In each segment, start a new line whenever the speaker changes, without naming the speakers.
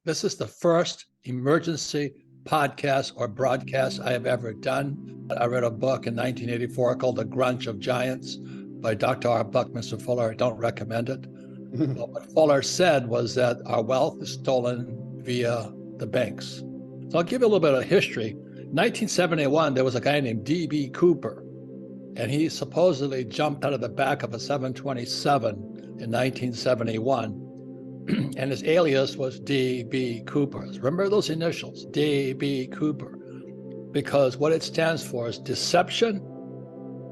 This is the first emergency podcast or broadcast I have ever done. I read a book in 1984 called The Grunge of Giants by Dr. R. Buckminster Fuller. I don't recommend it. But what Fuller said was that our wealth is stolen via the banks. So I'll give you a little bit of history. In 1971, there was a guy named D.B. Cooper, and he supposedly jumped out of the back of a 727 in 1971. And his alias was D.B. Cooper. Remember those initials, D.B. Cooper, because what it stands for is deception,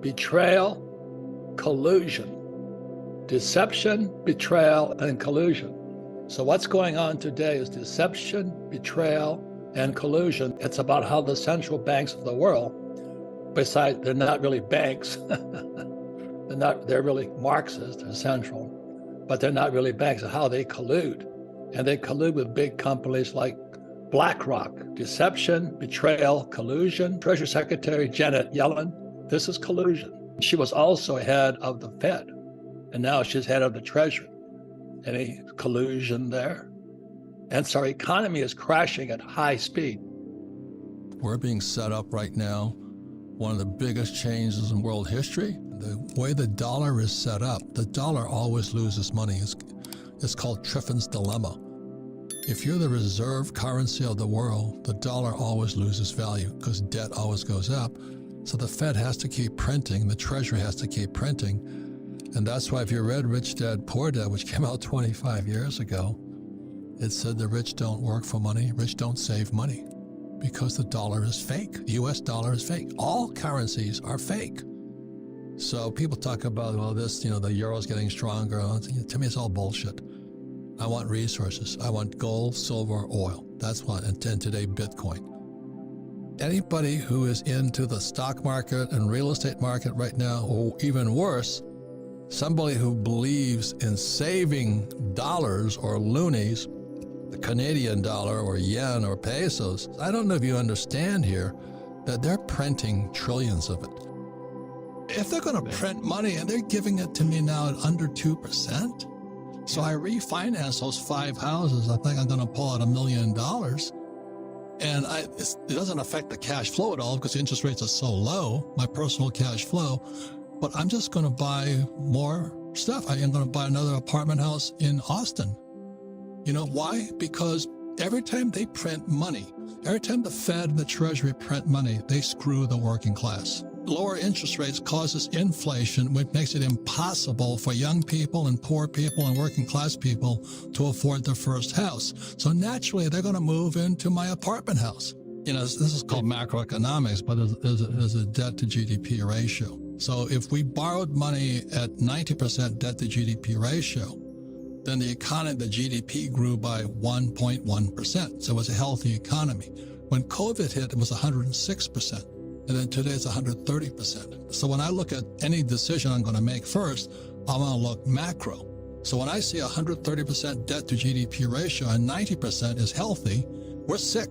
betrayal, collusion. Deception, betrayal, and collusion. So what's going on today is deception, betrayal, and collusion. It's about how the central banks of the world, besides they're not really banks, they're really Marxist, they're central, but they're not really banks, how they collude. And they collude with big companies like BlackRock. Deception, betrayal, collusion. Treasury Secretary Janet Yellen, this is collusion. She was also head of the Fed, and now she's head of the Treasury. Any collusion there? And so our economy is crashing at high speed.
We're being set up right now, one of the biggest changes in world history. The way the dollar is set up, the dollar always loses money. It's called Triffin's dilemma. If you're the reserve currency of the world, the dollar always loses value because debt always goes up. So the Fed has to keep printing, the Treasury has to keep printing. And that's why if you read Rich Dad, Poor Dad, which came out 25 years ago, it said the rich don't work for money, rich don't save money, because the dollar is fake. The US dollar is fake. All currencies are fake. So people talk about, well, this, the euro's getting stronger. To me, it's all bullshit. I want resources. I want gold, silver, oil. That's what, and today, Bitcoin. Anybody who is into the stock market and real estate market right now, or even worse, somebody who believes in saving dollars or loonies, the Canadian dollar or yen or pesos, I don't know if you understand here that they're printing trillions of it. If they're going to print money and they're giving it to me now at under 2%, so I refinance those 5 houses, I think I'm going to pull out $1 million. And it doesn't affect the cash flow at all because the interest rates are so low, my personal cash flow. But I'm just going to buy more stuff. I am going to buy another apartment house in Austin. You know why? Because every time they print money, every time the Fed and the Treasury print money, they screw the working class. Lower interest rates causes inflation, which makes it impossible for young people and poor people and working class people to afford their first house. So naturally, they're going to move into my apartment house. This is called macroeconomics, but there's a debt to GDP ratio. So if we borrowed money at 90% debt to GDP ratio, then the GDP grew by 1.1%. So it was a healthy economy. When COVID hit, it was 106%. And then today it's 130%. So when I look at any decision I'm going to make first, I'm going to look macro. So when I see 130% debt to GDP ratio and 90% is healthy, we're sick.